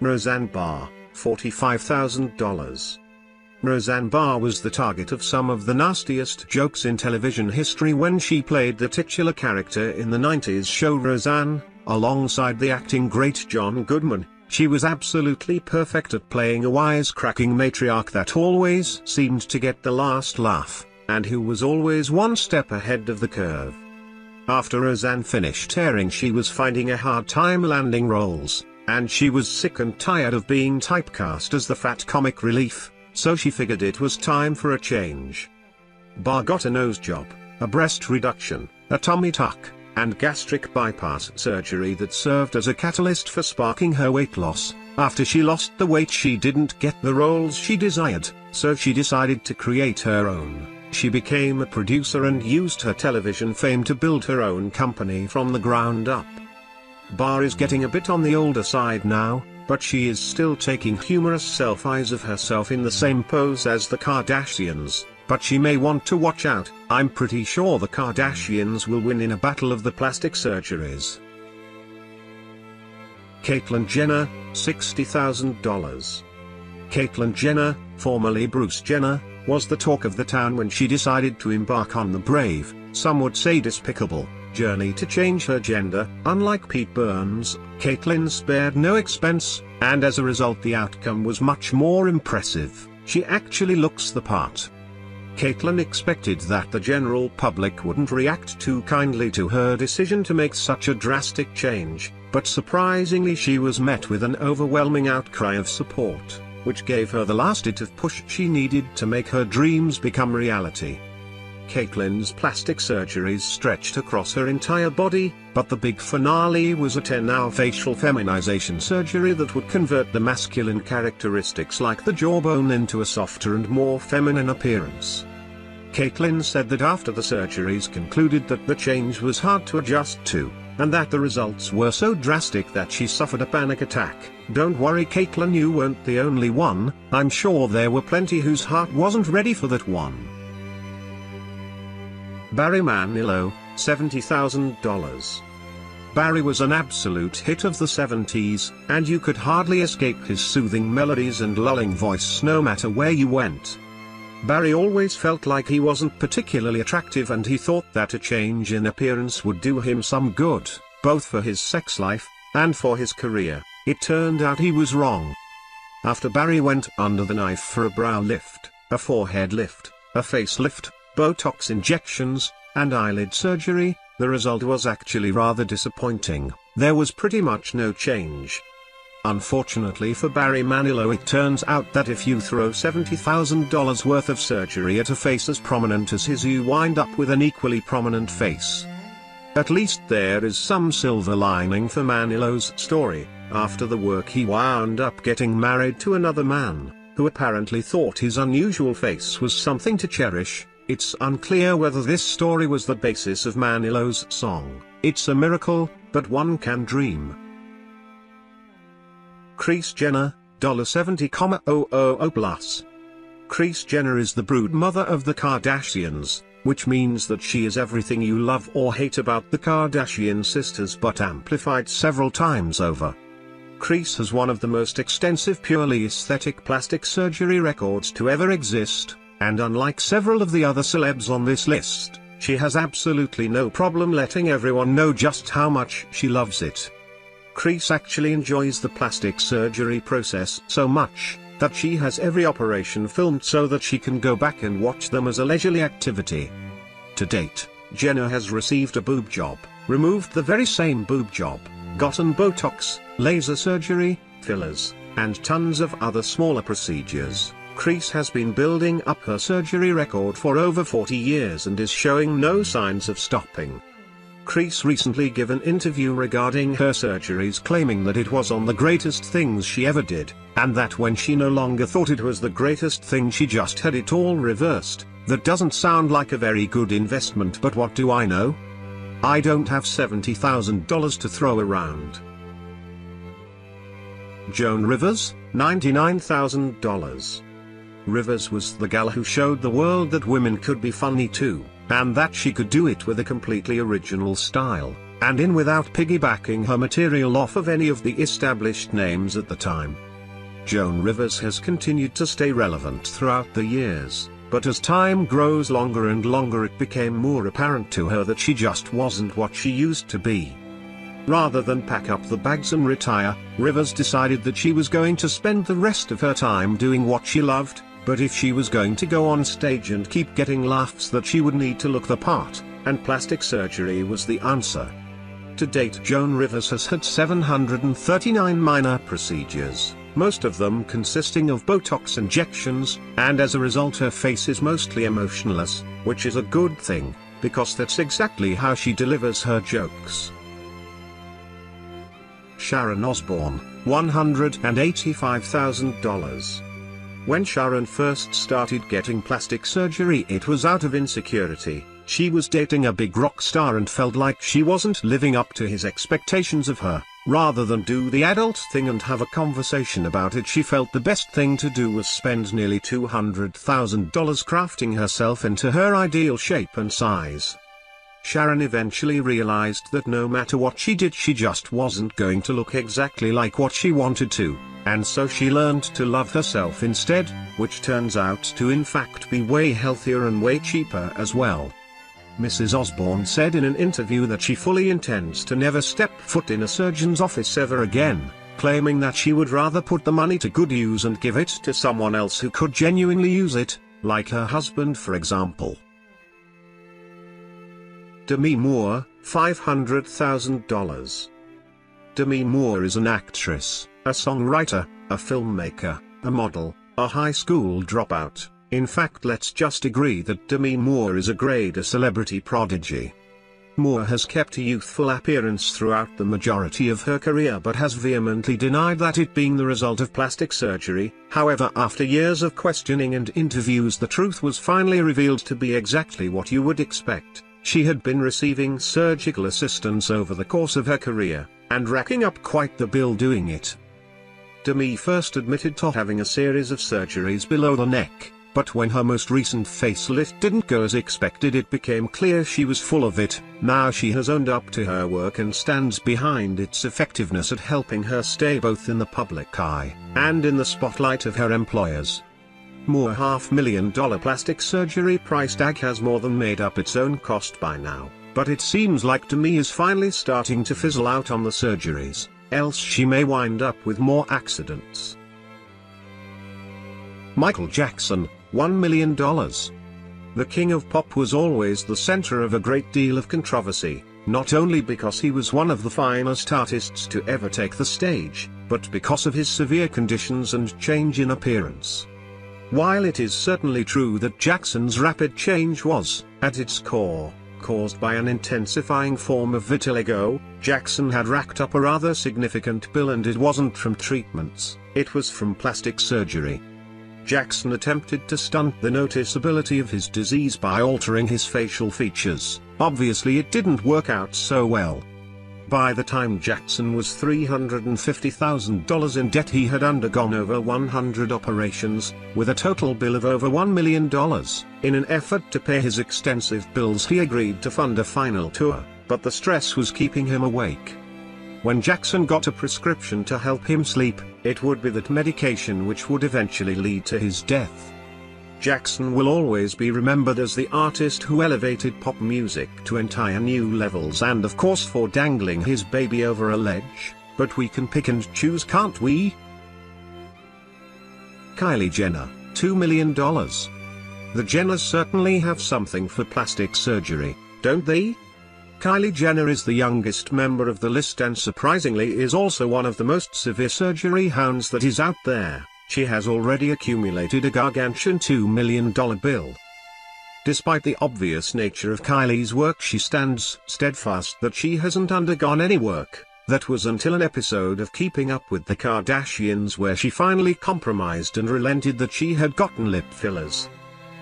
Roseanne Barr, $45,000. Roseanne Barr was the target of some of the nastiest jokes in television history when she played the titular character in the 90s show Roseanne, alongside the acting great John Goodman. She was absolutely perfect at playing a wisecracking matriarch that always seemed to get the last laugh, and who was always one step ahead of the curve. After Roseanne finished airing, she was finding a hard time landing roles, and she was sick and tired of being typecast as the fat comic relief, so she figured it was time for a change. Barr got a nose job, a breast reduction, a tummy tuck, and gastric bypass surgery that served as a catalyst for sparking her weight loss. After she lost the weight, she didn't get the roles she desired, so she decided to create her own. She became a producer and used her television fame to build her own company from the ground up. Barr is getting a bit on the older side now, but she is still taking humorous selfies of herself in the same pose as the Kardashians. But she may want to watch out. I'm pretty sure the Kardashians will win in a battle of the plastic surgeries. Caitlyn Jenner, $60,000. Caitlyn Jenner, formerly Bruce Jenner, was the talk of the town when she decided to embark on the brave, some would say despicable, journey to change her gender. Unlike Pete Burns, Caitlyn spared no expense, and as a result the outcome was much more impressive. She actually looks the part. Caitlyn expected that the general public wouldn't react too kindly to her decision to make such a drastic change, but surprisingly she was met with an overwhelming outcry of support, which gave her the last-ditch push she needed to make her dreams become reality. Caitlyn's plastic surgeries stretched across her entire body, but the big finale was a 10-hour facial feminization surgery that would convert the masculine characteristics like the jawbone into a softer and more feminine appearance. Caitlyn said that after the surgeries concluded that the change was hard to adjust to, and that the results were so drastic that she suffered a panic attack. Don't worry Caitlyn, you weren't the only one. I'm sure there were plenty whose heart wasn't ready for that one. Barry Manilow, $70,000. Barry was an absolute hit of the 70s, and you could hardly escape his soothing melodies and lulling voice no matter where you went. Barry always felt like he wasn't particularly attractive, and he thought that a change in appearance would do him some good, both for his sex life and for his career. It turned out he was wrong. After Barry went under the knife for a brow lift, a forehead lift, a facelift, Botox injections, and eyelid surgery, the result was actually rather disappointing. There was pretty much no change. Unfortunately for Barry Manilow, it turns out that if you throw $70,000 worth of surgery at a face as prominent as his, you wind up with an equally prominent face. At least there is some silver lining for Manilow's story. After the work, he wound up getting married to another man, who apparently thought his unusual face was something to cherish. It's unclear whether this story was the basis of Manilow's song, "It's a Miracle, but One Can Dream." Kris Jenner, $70,000+. Kris Jenner is the brood mother of the Kardashians, which means that she is everything you love or hate about the Kardashian sisters but amplified several times over. Kris has one of the most extensive purely aesthetic plastic surgery records to ever exist. And unlike several of the other celebs on this list, she has absolutely no problem letting everyone know just how much she loves it. Kris actually enjoys the plastic surgery process so much, that she has every operation filmed so that she can go back and watch them as a leisurely activity. To date, Jenner has received a boob job, removed the very same boob job, gotten Botox, laser surgery, fillers, and tons of other smaller procedures. Kris has been building up her surgery record for over 40 years and is showing no signs of stopping. Kris recently gave an interview regarding her surgeries, claiming that it was on the greatest things she ever did, and that when she no longer thought it was the greatest thing, she just had it all reversed. That doesn't sound like a very good investment, but what do I know? I don't have $70,000 to throw around. Joan Rivers, $99,000. Rivers was the gal who showed the world that women could be funny too, and that she could do it with a completely original style, and in without piggybacking her material off of any of the established names at the time. Joan Rivers has continued to stay relevant throughout the years, but as time grows longer and longer it became more apparent to her that she just wasn't what she used to be. Rather than pack up the bags and retire, Rivers decided that she was going to spend the rest of her time doing what she loved, but if she was going to go on stage and keep getting laughs that she would need to look the part, and plastic surgery was the answer. To date, Joan Rivers has had 739 minor procedures, most of them consisting of Botox injections, and as a result her face is mostly emotionless, which is a good thing, because that's exactly how she delivers her jokes. Sharon Osbourne, $185,000. When Sharon first started getting plastic surgery it was out of insecurity. She was dating a big rock star and felt like she wasn't living up to his expectations of her. Rather than do the adult thing and have a conversation about it, she felt the best thing to do was spend nearly $200,000 crafting herself into her ideal shape and size. Sharon eventually realized that no matter what she did she just wasn't going to look exactly like what she wanted to, and so she learned to love herself instead, which turns out to in fact be way healthier and way cheaper as well. Mrs. Osbourne said in an interview that she fully intends to never step foot in a surgeon's office ever again, claiming that she would rather put the money to good use and give it to someone else who could genuinely use it, like her husband for example. Demi Moore, $500,000. Demi Moore is an actress, a songwriter, a filmmaker, a model, a high school dropout. In fact, let's just agree that Demi Moore is a grade A celebrity prodigy. Moore has kept a youthful appearance throughout the majority of her career but has vehemently denied that it being the result of plastic surgery. However, after years of questioning and interviews the truth was finally revealed to be exactly what you would expect. She had been receiving surgical assistance over the course of her career, and racking up quite the bill doing it. Demi first admitted to having a series of surgeries below the neck, but when her most recent facelift didn't go as expected it became clear she was full of it. Now she has owned up to her work and stands behind its effectiveness at helping her stay both in the public eye, and in the spotlight of her employers. Moore $500,000 plastic surgery price tag has more than made up its own cost by now, but it seems like Demi is finally starting to fizzle out on the surgeries, else she may wind up with more accidents. Michael Jackson, $1 million. The king of pop was always the center of a great deal of controversy, not only because he was one of the finest artists to ever take the stage, but because of his severe conditions and change in appearance. While it is certainly true that Jackson's rapid change was, at its core, caused by an intensifying form of vitiligo, Jackson had racked up a rather significant bill, and it wasn't from treatments, it was from plastic surgery. Jackson attempted to stunt the noticeability of his disease by altering his facial features. Obviously it didn't work out so well. By the time Jackson was $350,000 in debt, he had undergone over 100 operations, with a total bill of over $1 million. In an effort to pay his extensive bills, he agreed to fund a final tour, but the stress was keeping him awake. When Jackson got a prescription to help him sleep, it would be that medication which would eventually lead to his death. Jackson will always be remembered as the artist who elevated pop music to entire new levels, and of course for dangling his baby over a ledge, but we can pick and choose, can't we? Kylie Jenner, $2 million. The Jenners certainly have something for plastic surgery, don't they? Kylie Jenner is the youngest member of the list and surprisingly is also one of the most severe surgery hounds that is out there. She has already accumulated a gargantuan $2 million bill. Despite the obvious nature of Kylie's work, she stands steadfast that she hasn't undergone any work. That was until an episode of Keeping Up with the Kardashians where she finally compromised and relented that she had gotten lip fillers.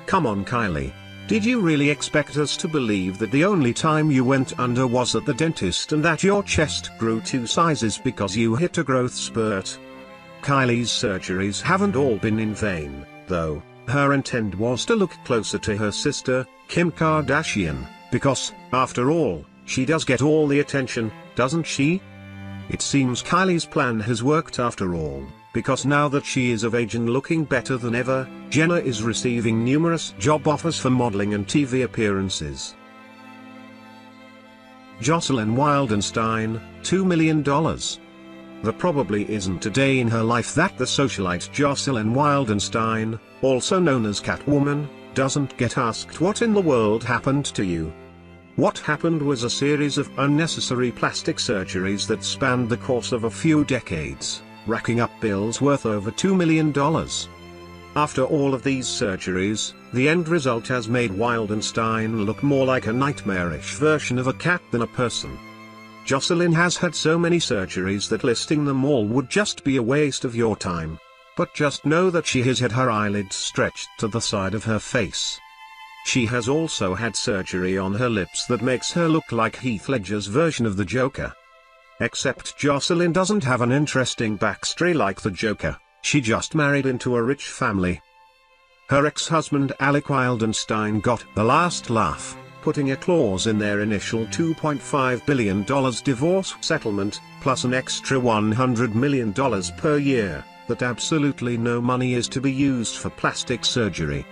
Come on Kylie, did you really expect us to believe that the only time you went under was at the dentist and that your chest grew 2 sizes because you hit a growth spurt? Kylie's surgeries haven't all been in vain, though. Her intent was to look closer to her sister, Kim Kardashian, because, after all, She does get all the attention, doesn't she? It seems Kylie's plan has worked after all, because now that she is of age and looking better than ever, Jenna is receiving numerous job offers for modeling and TV appearances. Jocelyn Wildenstein, $2 million. There probably isn't a day in her life that the socialite Jocelyn Wildenstein, also known as Catwoman, doesn't get asked what in the world happened to you. What happened was a series of unnecessary plastic surgeries that spanned the course of a few decades, racking up bills worth over $2 million. After all of these surgeries, the end result has made Wildenstein look more like a nightmarish version of a cat than a person. Jocelyn has had so many surgeries that listing them all would just be a waste of your time. But just know that she has had her eyelids stretched to the side of her face. She has also had surgery on her lips that makes her look like Heath Ledger's version of the Joker. Except Jocelyn doesn't have an interesting backstory like the Joker, she just married into a rich family. Her ex-husband Alec Wildenstein got the last laugh, putting a clause in their initial $2.5 billion divorce settlement, plus an extra $100 million per year, that absolutely no money is to be used for plastic surgery.